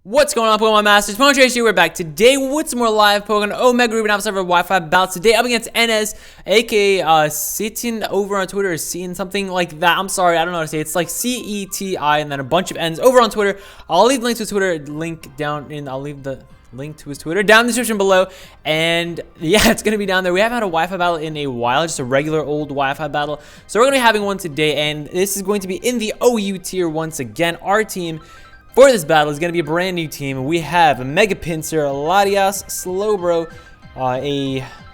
What's going on, Pokemon Masters? PokemonTripHD, we're back today with some more live Pokemon Omega Ruby and server Wi-Fi bouts. Today up against Enes, aka sitting over on Twitter, or seeing something like that. I'm sorry, I don't know how to say it. It's like C-E-T-I and then a bunch of N's over on Twitter. I'll leave the link to his Twitter link down in. I'll leave the link to his Twitter down in the description below. And yeah, it's gonna be down there. We haven't had a Wi-Fi battle in a while, just a regular old Wi-Fi battle. So we're gonna be having one today, and this is going to be in the OU tier once again. Our team for this battle is going to be a brand new team. We have a Mega Pinsir, Latias, Slowbro,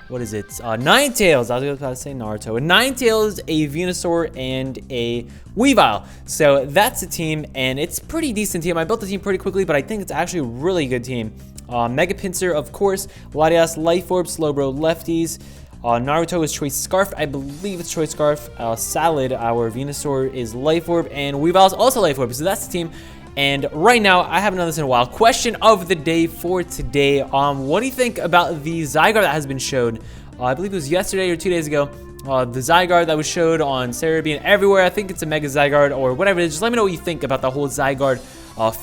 what is it? Ninetales. I was about to say Naruto. A Ninetales, a Venusaur, and a Weavile. So that's a team, and it's a pretty decent team. I built the team pretty quickly, but I think it's actually a really good team. Mega Pinsir, of course, Latias, Life Orb, Slowbro, Lefties. Naruto is Choice Scarf. I believe it's Choice Scarf. Salad, our Venusaur, is Life Orb, and Weavile is also Life Orb. So that's the team. And right now, I haven't done this in a while. Question of the day for today. What do you think about the Zygarde that has been showed? I believe it was yesterday or 2 days ago. The Zygarde that was showed on Cerebi and everywhere. I think it's a Mega Zygarde or whatever it is. Just let me know what you think about the whole Zygarde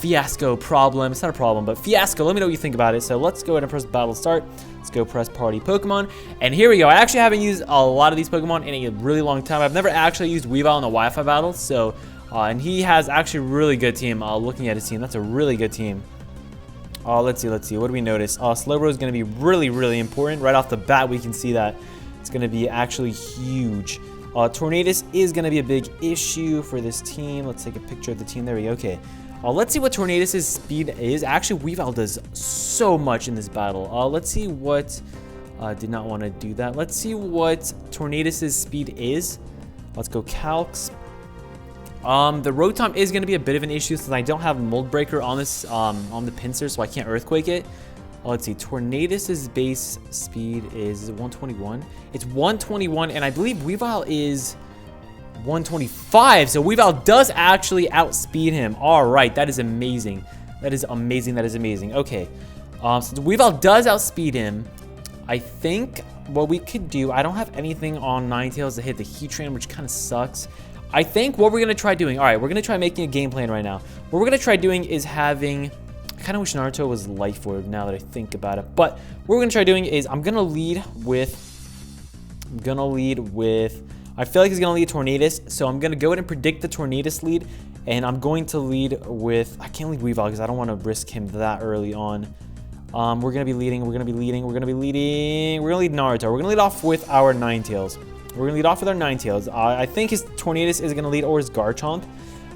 fiasco problem. It's not a problem, but fiasco. Let me know what you think about it. So let's go ahead and press battle start. Let's go press party Pokemon. And here we go. I actually haven't used a lot of these Pokemon in a really long time. I've never actually used Weavile in a Wi-Fi battle. So and he has actually a really good team. Looking at his team, that's a really good team. Let's see. What do we notice? Slowbro is going to be really important. Right off the bat, we can see that it's going to be actually huge. Tornadus is going to be a big issue for this team. Let's take a picture of the team. There we go. Okay. Let's see what Tornadus' speed is. Actually, Weavile does so much in this battle. Let's see what... did not want to do that. Let's see what Tornadus' speed is. Let's go Calcs. The Rotom is going to be a bit of an issue since I don't have Mold Breaker on this on the Pinsir, so I can't Earthquake it. Let's see. Tornadus' base speed is it 121? It's 121, and I believe Weavile is 125. So Weavile does actually outspeed him. All right, that is amazing. That is amazing. Okay. Since Weavile does outspeed him, I think what we could do. I don't have anything on Ninetales to hit the Heatran, which kind of sucks. I think what we're going to try doing, all right, we're going to try making a game plan right now. What we're going to try doing is having, I kind of wish Naruto was Life Orb now that I think about it. But what we're going to try doing is I'm going to lead with, I feel like he's going to lead Tornadus. So I'm going to go ahead and predict the Tornadus lead. And I'm going to lead with, I can't lead Weavile because I don't want to risk him that early on. We're going to be leading, we're going to lead Naruto. We're going to lead off with our Ninetales. We're going to lead off with our Ninetales. I think his Tornadus is going to lead or his Garchomp.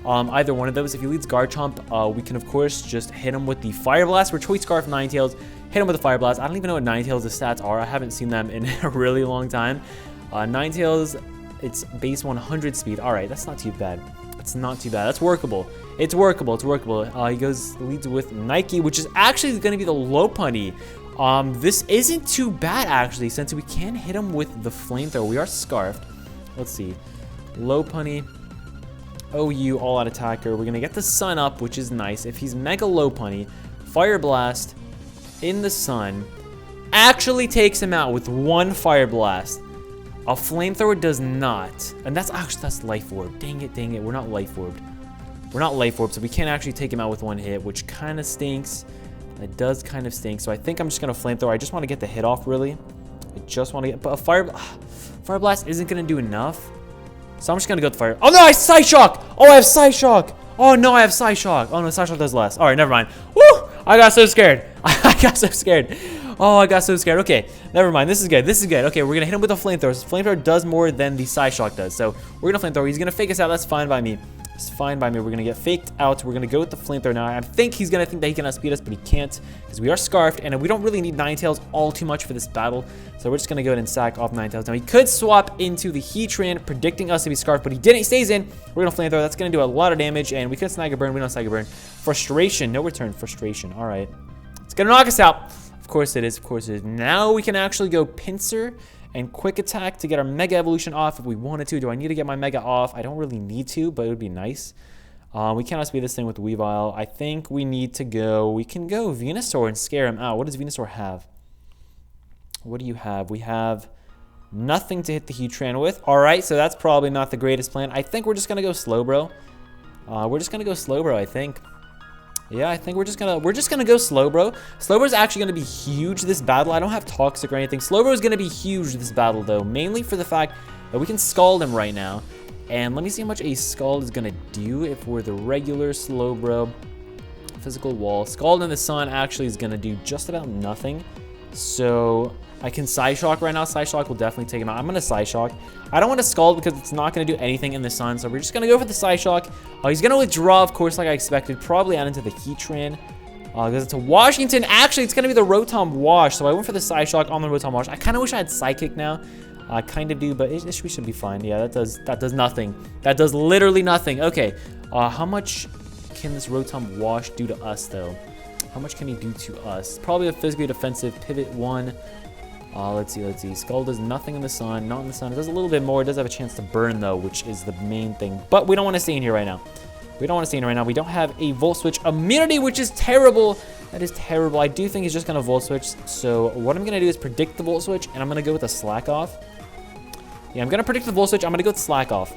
Either one of those. If he leads Garchomp, we can, of course, just hit him with the Fire Blast. We're Choice Scarf Ninetales. Hit him with the Fire Blast. I don't even know what Ninetales' stats are. I haven't seen them in a really long time. Ninetales, it's base 100 speed. All right, that's not too bad. It's not too bad. That's workable. It's workable. He leads with Nike, which is actually going to be the Lopunny. This isn't too bad, actually, since we can hit him with the Flamethrower. We are Scarfed. Let's see. Lopunny. OU, all-out attacker. We're going to get the Sun up, which is nice. If he's Mega Lopunny, Fire Blast in the Sun actually takes him out with one Fire Blast. A Flamethrower does not. And that's Life Orb. Dang it. We're not Life Orbed. So we can't actually take him out with one hit, which kind of stinks. It does kind of stink, so I think I'm just going to Flamethrower. I just want to get the hit off, really. I just want to get... But a Fire Blast isn't going to do enough. So I'm just going to go with Fire... Oh, no, I have Psyshock! Oh, I have Psyshock! Oh, no, I have Psyshock. Oh, no, Psyshock does less. All right, never mind. Woo! I got so scared. Oh, I got so scared. Okay, never mind. This is good. Okay, we're going to hit him with a Flamethrower. Flamethrower does more than the Psyshock does. So we're going to Flamethrower. He's going to fake us out. That's fine by me. It's fine by me. We're going to get faked out. We're going to go with the Flamethrower now. I think he's going to think that he can outspeed us, but he can't because we are Scarfed, and we don't really need Ninetales all too much for this battle. So we're just going to go ahead and sack off Ninetales. Now, he could swap into the Heatran, predicting us to be Scarfed, but he didn't. He stays in. We're going to Flamethrower. That's going to do a lot of damage, and we could snag a burn. We don't snag a burn. Frustration. No return. Frustration. All right. It's going to knock us out. Of course it is. Now we can actually go Pinsir and Quick Attack to get our Mega Evolution off if we wanted to. Do I need to get my Mega off? I don't really need to, but it would be nice. We cannot speed this thing with Weavile. I think we need to go... We can go Venusaur and scare him out. What does Venusaur have? What do you have? We have nothing to hit the Heatran with. All right, so that's probably not the greatest plan. I think we're just going to go Slowbro. I think. Yeah, I think we're just gonna go Slowbro. Slowbro's actually gonna be huge this battle. I don't have Toxic or anything. Slowbro is gonna be huge this battle though, mainly for the fact that we can Scald him right now. And let me see how much a Scald is gonna do if we're the regular Slowbro. Physical wall. Scald in the sun actually is gonna do just about nothing. So I can Side Shock right now. Side Shock will definitely take him out. I'm gonna Side Shock. I don't want to Scald because it's not gonna do anything in the sun. So we're just gonna go for the Side Shock. He's gonna withdraw, of course, like I expected. Probably out into the Heatran. Because it's a Washington. Actually, it's gonna be the Rotom Wash. So I went for the Side Shock on the Rotom Wash. I kind of wish I had Psychic now. I kind of do, but we should be fine. Yeah, that does nothing. That does literally nothing. Okay. How much can this Rotom Wash do to us though? How much can he do to us? Probably a physically defensive pivot 1. Let's see. Skull does nothing in the sun. Not in the sun. It does a little bit more. It does have a chance to burn though, which is the main thing. But we don't want to stay in here right now. We don't want to stay in here right now. We don't have a Volt Switch immunity, which is terrible. That is terrible. I do think he's just going to Volt Switch. So what I'm going to do is predict the Volt Switch, and I'm going to go with a Slack Off. Yeah, I'm going to predict the Volt Switch. I'm going to go with Slack Off.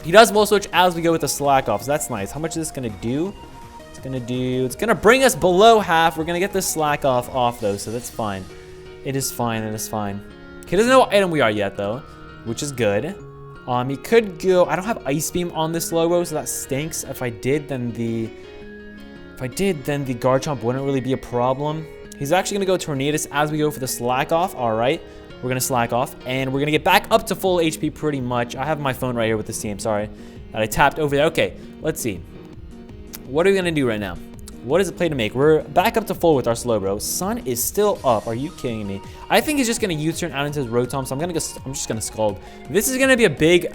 He does Volt Switch as we go with the Slack Off, so that's nice. How much is this going to do? It's going to bring us below half. We're going to get this Slack Off though, so that's fine. It is fine. He doesn't know what item we are yet though, which is good. He could go. I don't have Ice Beam on this Slowbro, so that stinks. If I did, then the Garchomp wouldn't really be a problem. He's actually gonna go Tornadus as we go for the Slack Off. All right, we're gonna Slack Off, and we're gonna get back up to full HP pretty much. I have my phone right here with the team. Sorry that I tapped over there. Okay, let's see. What are we gonna do right now? What is the play to make? We're back up to full with our Slowbro. Sun is still up. Are you kidding me? I think he's just gonna U-turn out into his Rotom, so I'm just gonna Scald. This is gonna be a big,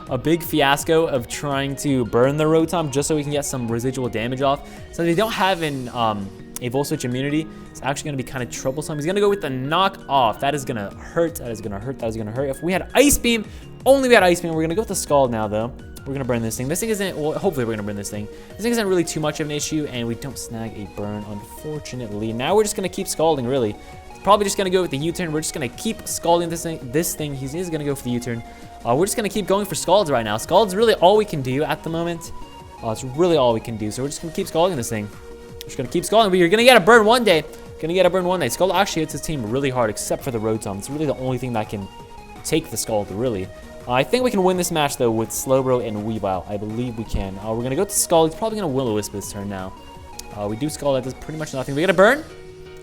a big fiasco of trying to burn the Rotom just so we can get some residual damage off. So they don't have a Volt Switch immunity. It's actually gonna be kind of troublesome. He's gonna go with the Knock Off. That is gonna hurt. That is gonna hurt. If we had Ice Beam, only we had Ice Beam. We're gonna go with the Scald now though. We're gonna burn this thing. This thing isn't, well, hopefully we're gonna burn this thing. This thing isn't really too much of an issue, and we don't snag a burn, unfortunately. Now we're just gonna keep Scalding, really. Probably just gonna go with the U-turn. We're just gonna keep Scalding this thing. He is gonna go for the U-turn. We're just gonna keep going for Scalds right now. Scald's really all we can do at the moment. It's really all we can do, so we're just gonna keep Scalding this thing. We're just gonna keep Scalding, but you're gonna get a burn one day. Scald actually hits his team really hard, except for the Rotom. It's really the only thing that can take the Scald, really. I think we can win this match, though, with Slowbro and Weavile. I believe we can. We're going to go to Scald. He's probably going to Will-O-Wisp this turn now. We do Scald. That does pretty much nothing. We get a burn?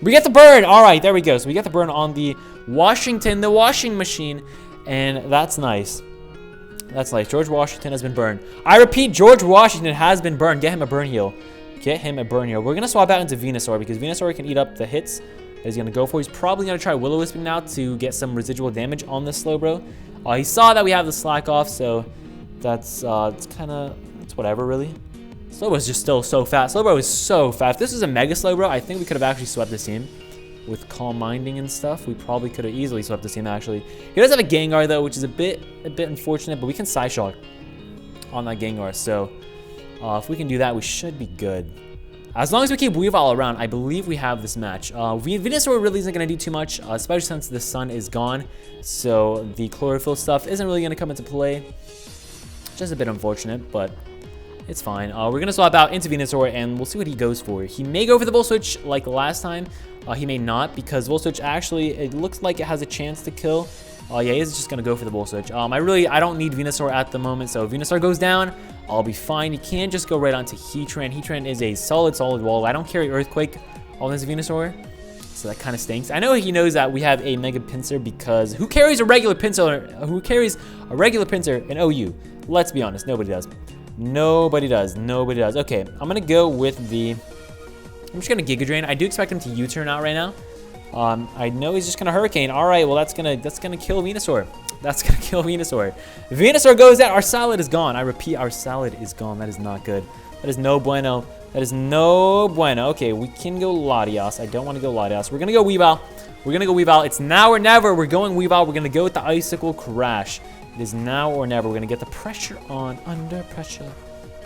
We get the burn! All right, there we go. So we get the burn on the Washington, the washing machine, and that's nice. That's nice. George Washington has been burned. I repeat, George Washington has been burned. Get him a burn heal. We're going to swap out into Venusaur because Venusaur can eat up the hits that he's going to go for. He's probably going to try Will-O-Wisping now to get some residual damage on this Slowbro. He saw that we have the Slack Off, so that's it's whatever, really. Slowbro is just still so fast. Slowbro is so fast. If this was a Mega Slowbro, I think we could have actually swept this team. With Calm Minding and stuff, we probably could have easily swept this team, actually. He does have a Gengar, though, which is a bit unfortunate, but we can Side Shock on that Gengar, so if we can do that, we should be good. As long as we keep Weavile around, I believe we have this match. Venusaur really isn't going to do too much, especially since the sun is gone. So the chlorophyll stuff isn't really going to come into play. Just a bit unfortunate, but it's fine. We're going to swap out into Venusaur, and we'll see what he goes for. He may go for the Volt Switch like last time. He may not, because Volt Switch actually, it looks like it has a chance to kill. Yeah, he's just going to go for the Volt Switch. I don't need Venusaur at the moment, so if Venusaur goes down, I'll be fine. You can't just go right onto Heatran. Heatran is a solid wall. I don't carry Earthquake on this Venusaur, so that kind of stinks. I know he knows that we have a Mega Pinsir because who carries a regular Pinsir? Who carries a regular Pinsir in OU? Let's be honest, nobody does. Nobody does. Okay, I'm going to go with the... I'm just going to Giga Drain. I do expect him to U-turn out right now. I know he's just gonna Hurricane. All right, well that's gonna kill Venusaur. Venusaur goes out. Our salad is gone. I repeat, our salad is gone. That is not good. That is no bueno. Okay, we can go Latias. I don't want to go Latias. We're gonna go Weavile. It's now or never. We're going Weavile. We're gonna go with the Icicle Crash. It is now or never. We're gonna get the pressure on, under pressure,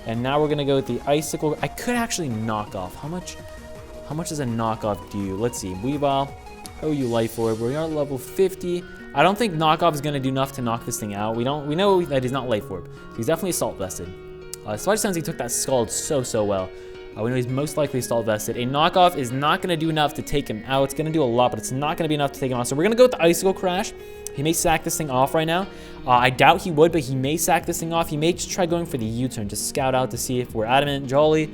and now we're gonna go with the Icicle. I could actually knock off. How much does a knockoff do? Let's see. Weavile, OU Life Orb. We are level 50. I don't think knockoff is going to do enough to knock this thing out. We know that he's not Life Orb. So he's definitely Assault Vested. Especially since he took that Scald so well. We know he's most likely stall vested. A knockoff is not going to do enough to take him out. It's going to do a lot, but it's not going to be enough to take him out. So we're going to go with the Icicle Crash. He may sack this thing off right now. I doubt he would, but he may sack this thing off. He may just try going for the U-turn, just scout out to see if we're adamant, jolly.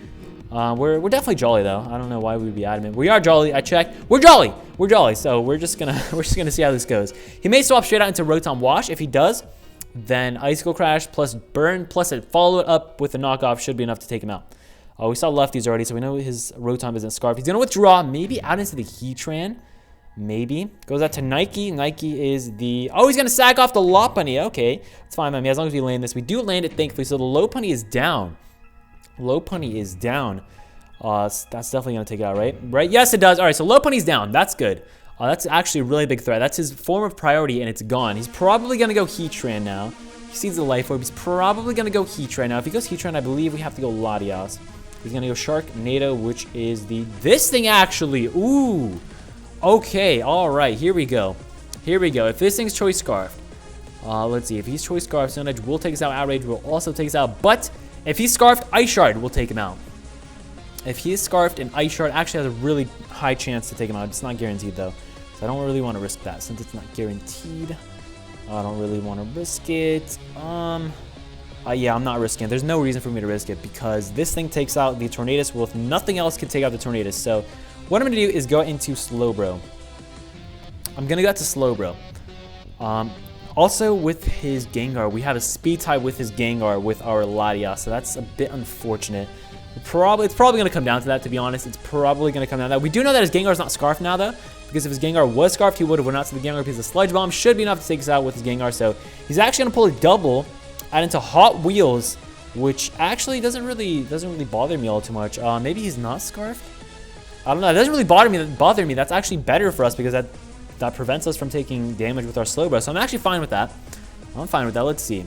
We're definitely jolly though. I don't know why we'd be adamant. We are jolly. I checked. We're jolly. We're jolly. So we're just gonna see how this goes. He may swap straight out into Rotom Wash. If he does, then Icicle Crash plus Burn plus a follow it up with a knockoff should be enough to take him out. We saw lefties already, so we know his Rotom isn't Scarf. He's gonna withdraw, maybe out into the Heatran. Maybe. Goes out to Nike. Nike is the... Oh, he's going to sack off the Lopunny. Okay. It's fine by me as long as we land this. We do land it, thankfully. So the Lopunny is down. Lopunny is down. That's definitely going to take it out, right? Right? Yes, it does. All right, so Lopunny's down. That's good. That's actually a really big threat. That's his form of priority, and it's gone. He's probably going to go Heatran now. He sees the Life Orb. He's probably going to go Heatran now. If he goes Heatran, I believe we have to go Latias. He's going to go Sharknado, which is the... This thing, actually. Ooh. Okay, all right, here we go. Here we go. If this thing's Choice Scarf, let's see. If he's Choice Scarf, Stone Edge will take us out. Outrage will also take us out. But if he's Scarfed, Ice Shard will take him out. If he is Scarfed and Ice Shard actually has a really high chance to take him out. It's not guaranteed, though. So I don't really want to risk that since it's not guaranteed. I don't really want to risk it. Yeah, I'm not risking it. There's no reason for me to risk it because this thing takes out the Tornadus. Well, if nothing else can take out the Tornadus. So what I'm going to do is go into Slowbro. I'm going to go to Slowbro. Also, with his Gengar, we have a speed tie with his Gengar with our Latias, so that's a bit unfortunate. It's probably going to come down to that, to be honest. It's probably going to come down to that. We do know that his Gengar is not Scarfed now, though, because if his Gengar was Scarfed, he would have went out to the Gengar because the Sludge Bomb should be enough to take us out with his Gengar. So he's actually going to pull a double, add into Hot Wheels, which actually doesn't really bother me all too much. Maybe he's not Scarfed. I don't know. It doesn't really bother me. That's actually better for us because that prevents us from taking damage with our Slowbro. So I'm actually fine with that. I'm fine with that. Let's see.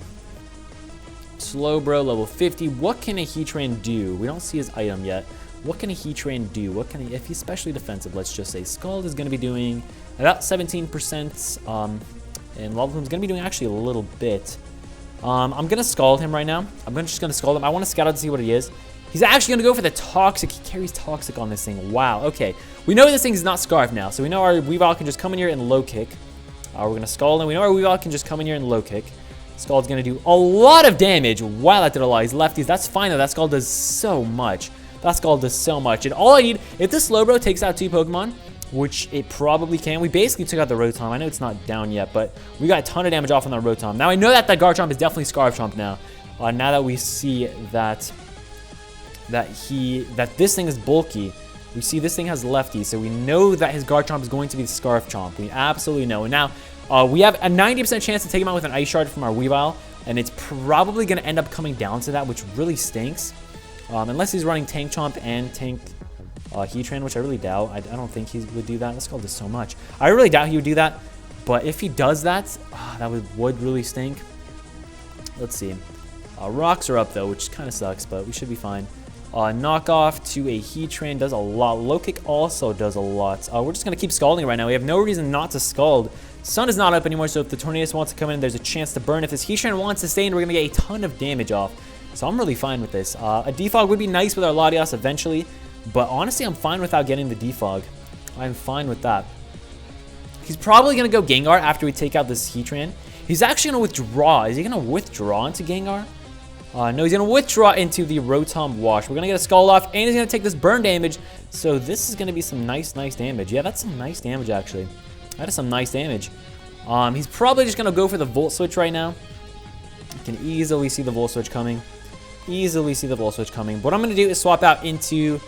Slowbro, level 50. What can a Heatran do? We don't see his item yet. What can a Heatran do? What can he, if he's specially defensive, let's just say Scald is going to be doing about 17%. And Lava is going to be doing actually a little bit. I'm going to Scald him right now. Just going to Scald him. I want to scout out to see what he is. He's actually going to go for the Toxic. He carries Toxic on this thing. Wow. Okay. We know this thing is not Scarf now. So we know our Weavile can just come in here and low kick. We're going to Scald him. We know our Weavile can just come in here and low kick. Scald's going to do a lot of damage. Wow, that did a lot. He's lefties. That's fine though. That Scald does so much. That Scald does so much. And all I need, if this Slowbro takes out 2 Pokemon, which it probably can. We basically took out the Rotom. I know it's not down yet, but we got a ton of damage off on the Rotom. Now I know that Garchomp is definitely Scarf Chomp now. Now that we see that this thing is bulky, we see this thing has lefty, so we know that his Garchomp is going to be the Scarf Chomp. We absolutely know. And now we have a 90% chance to take him out with an Ice Shard from our Weavile, and it's probably going to end up coming down to that, which really stinks. Unless he's running Tank Chomp and Tank Heatran, which I really doubt. I don't think he would do that. Let's call this so much. I really doubt he would do that, but if he does that, that would really stink. Let's see. Rocks are up though, which kind of sucks, but we should be fine. Knockoff to a Heatran does a lot. Low kick also does a lot. We're just going to keep scalding right now. We have no reason not to scald. Sun is not up anymore, so if the Tornadus wants to come in, there's a chance to burn. If this Heatran wants to stay in, we're going to get a ton of damage off. So I'm really fine with this. A defog would be nice with our Latias eventually, but honestly, I'm fine without getting the defog. I'm fine with that. He's probably going to go Gengar after we take out this Heatran. He's actually going to withdraw. Is he going to withdraw into Gengar? No, he's going to withdraw into the Rotom Wash. We're going to get a Scald off, and he's going to take this burn damage. So this is going to be some nice damage. Yeah, that's some nice damage, actually. That is some nice damage. He's probably just going to go for the Volt Switch right now. You can easily see the Volt Switch coming. Easily see the Volt Switch coming. What I'm going to do is swap out into...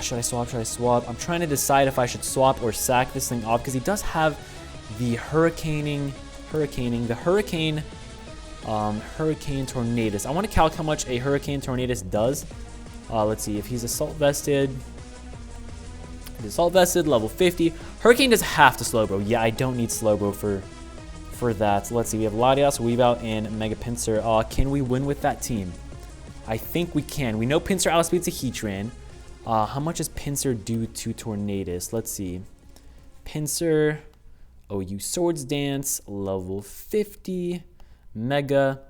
should I swap? Should I swap? I'm trying to decide if I should swap or sack this thing off, because he does have the Hurricane Tornadus. I want to calc how much a Hurricane Tornadus does. Let's see if he's Assault Vested. He's Assault Vested, level 50. Hurricane does half to Slowbro. Yeah, I don't need Slowbro for that. Let's see. We have Latias, Weavile, and Mega Pinsir. Can we win with that team? I think we can. We know Pinsir outspeeds a Heatran. How much does Pinsir do to Tornadus? Let's see. Pinsir, OU Swords Dance, level 50. Mega.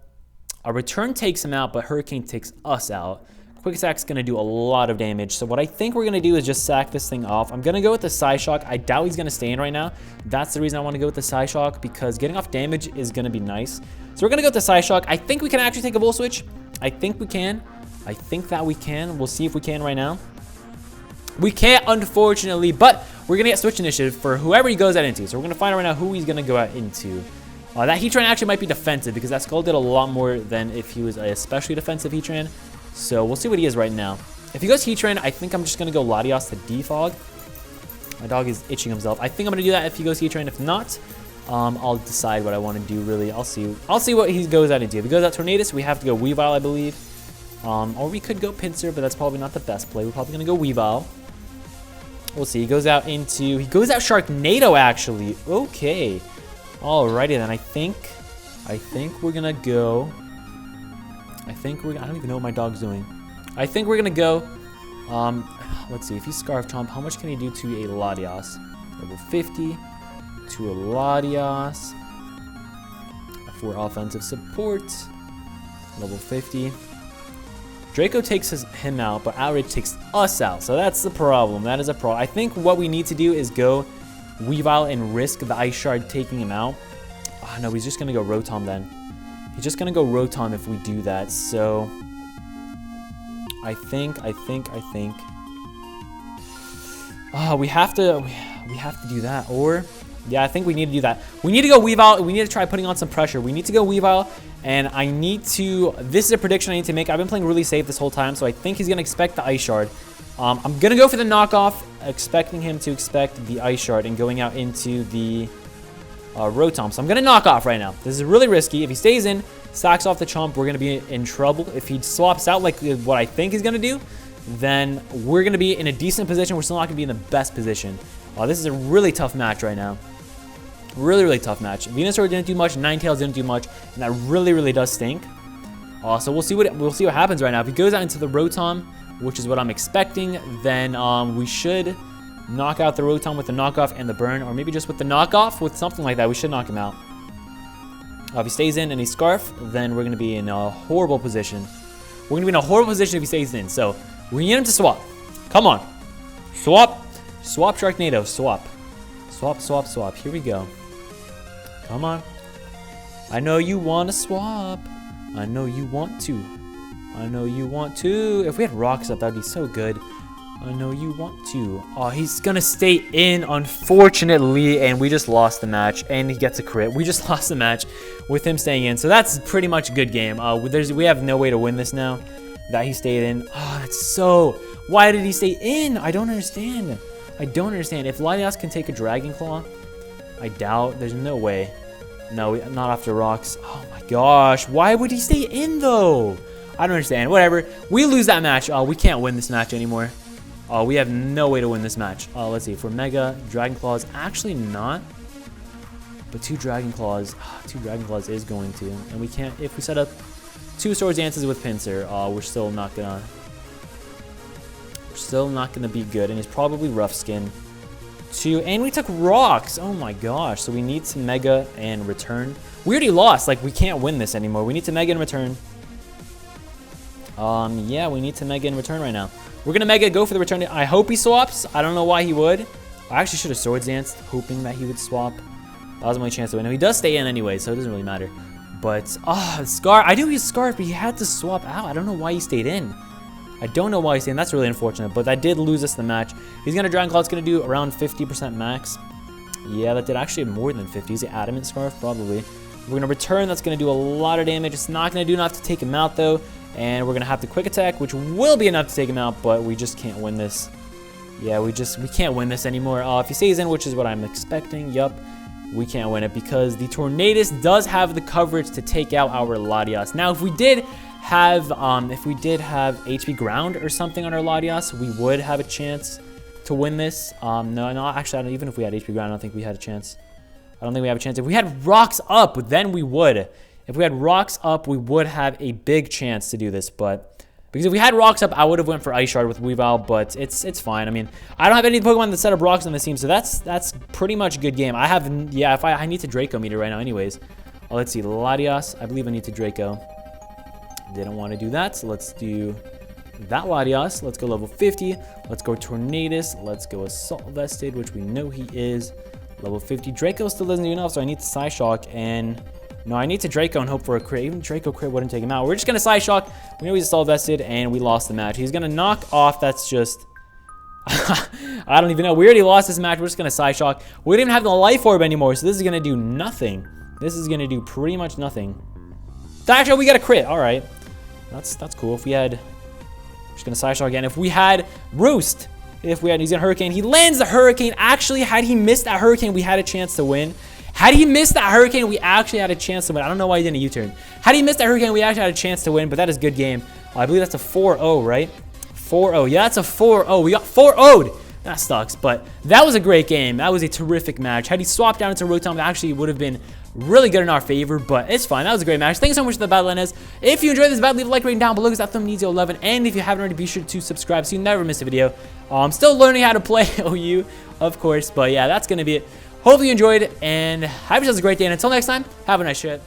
A Return takes him out, but Hurricane takes us out. Quick Attack's going to do a lot of damage. So what I think we're going to do is just sack this thing off. I'm going to go with the Psyshock. I doubt he's going to stay in right now. That's the reason I want to go with the Psyshock, because getting off damage is going to be nice. So we're going to go with the Psyshock. I think we can actually take a Volt Switch. I think we can. I think that we can. We'll see if we can right now. We can't, unfortunately, but we're going to get Switch Initiative for whoever he goes out into. So we're going to find out right now who he's going to go out into. That Heatran actually might be defensive, because that Skull did a lot more than if he was a especially defensive Heatran. So we'll see what he is right now. If he goes Heatran, I think I'm just going to go Latios to Defog. My dog is itching himself. I think I'm going to do that if he goes Heatran. If not, I'll decide what I want to do, really. I'll see what he goes out into. If he goes out Tornadus, we have to go Weavile, I believe. Or we could go Pinsir, but that's probably not the best play. We're probably going to go Weavile. We'll see. He goes out Sharknado, actually. Okay. Alrighty then. I think we're going to go... I don't even know what my dog's doing. I think we're going to go... let's see. If he's Scarf Chomp, how much can he do to a Latios? Level 50 to a Latios. For offensive support. Level 50. Draco takes him out, but Outrage takes us out. So that's the problem. That is a problem. I think what we need to do is go Weavile and risk the Ice Shard taking him out. Oh, no, he's just going to go Rotom then. He's just going to go Rotom if we do that. So I think. Oh, we have to do that. Or, yeah, I think we need to do that. We need to go Weavile. We need to try putting on some pressure. We need to go Weavile. And I need to, this is a prediction I need to make. I've been playing really safe this whole time, so I think he's going to expect the Ice Shard. I'm going to go for the knockoff, expecting him to expect the Ice Shard and going out into the Rotom. So I'm going to knock off right now. This is really risky. If he stays in, sacks off the Chomp, we're going to be in trouble. If he swaps out like what I think he's going to do, then we're going to be in a decent position. We're still not going to be in the best position. This is a really tough match right now. Really tough match. Venusaur didn't do much, Ninetales didn't do much, and that really does stink. So we'll see what happens right now. If he goes out into the Rotom, which is what I'm expecting, then we should knock out the Rotom with the knockoff and the burn, or maybe just with the knockoff with something like that. We should knock him out. If he stays in and he Scarf, then we're going to be in a horrible position. We're going to be in a horrible position if he stays in. So we need him to swap. Come on. Swap. Swap Sharknado. Swap. Swap. Here we go. Come on. I know you want to swap. I know you want to. If we had rocks up, that'd be so good. I know you want to. Oh, he's going to stay in, unfortunately, and we just lost the match, and he gets a crit. We just lost the match with him staying in, so that's pretty much a good game. We have no way to win this now that he stayed in. Oh, that's so... Why did he stay in? I don't understand. If Latios can take a Dragon Claw, I doubt. There's no way. No, not after rocks. Oh my gosh. Why would he stay in though? I don't understand. Whatever. We lose that match. We can't win this match anymore. We have no way to win this match. Let's see. For Mega, Dragon Claws, actually not. But 2 Dragon Claws. 2 Dragon Claws is going to. And we can't, if we set up 2 Swords Dances with Pinsir, we're still not gonna be good. And it's probably Rough Skin. 2, and we took rocks. Oh my gosh. So we need to Mega and return. We already lost. Like, we can't win this anymore. We need to Mega and return. Yeah, we need to Mega and return right now. We're gonna Mega, go for the return. I hope he swaps. I don't know why he would. I actually should have Swords Danced, hoping that he would swap. That was my chance to win. He does stay in anyway, so it doesn't really matter. But, Scarf. I knew he was Scarf, but he had to swap out. I don't know why he stayed in. That's really unfortunate, but that did lose us the match. He's gonna Dragon Claw. It's gonna do around 50% max. Yeah, that did actually more than 50. Is it Adamant Scarf? Probably. We're gonna return. That's gonna do a lot of damage. It's not gonna do enough to take him out though, and we're gonna have the Quick Attack, which will be enough to take him out, but we just can't win this. Yeah, we can't win this anymore. If he stays in, which is what I'm expecting, yup, we can't win it because the Tornadus does have the coverage to take out our Latios. Now, if we did have HP Ground or something on our Latios, we would have a chance to win this. No, actually, even if we had HP Ground, I don't think we had a chance. If we had Rocks Up, then we would. If we had Rocks Up, we would have a big chance to do this, but because if we had Rocks Up, I would have went for Ice Shard with Weavile, but it's fine. I mean, I don't have any Pokemon that set up Rocks on this team, so that's pretty much a good game. I need to Draco Meter right now anyways. Let's see, Latios. I believe I need to Draco. Didn't want to do that, so let's do that Latias. Let's go level 50. Let's go Tornadus. Let's go Assault Vested, which we know he is. Level 50. Draco still doesn't do enough, so I need to Psyshock. And no, I need to Draco and hope for a crit. Even Draco crit wouldn't take him out. We're just going to Psyshock. We know he's Assault Vested, and we lost the match. He's going to knock off. That's just... I don't even know. We already lost this match. We're just going to Psyshock. We don't even have the Life Orb anymore, so this is going to do nothing. This is going to do pretty much nothing. Actually, we got a crit. All right. That's cool. If we had... Just going to Psyshock again. If we had Roost, he's going to Hurricane. He lands the Hurricane. Actually, had he missed that Hurricane, we had a chance to win. Had he missed that Hurricane, we actually had a chance to win. I don't know why he didn't U-turn. Had he missed that Hurricane, we actually had a chance to win, but that is a good game. I believe that's a 4-0, right? 4-0. Yeah, that's a 4-0. We got 4-0'd. That sucks, but that was a great game. That was a terrific match. Had he swapped down into Rotom, it actually would have been really good in our favor, but it's fine. That was a great match. Thanks so much for the battle, Enes. If you enjoyed this battle, leave a like rating down below because that thumb needs 11. And if you haven't already, be sure to subscribe so you never miss a video. I'm still learning how to play OU, of course, but yeah, that's going to be it. Hopefully you enjoyed, and have yourselves a great day. And until next time, have a nice shit.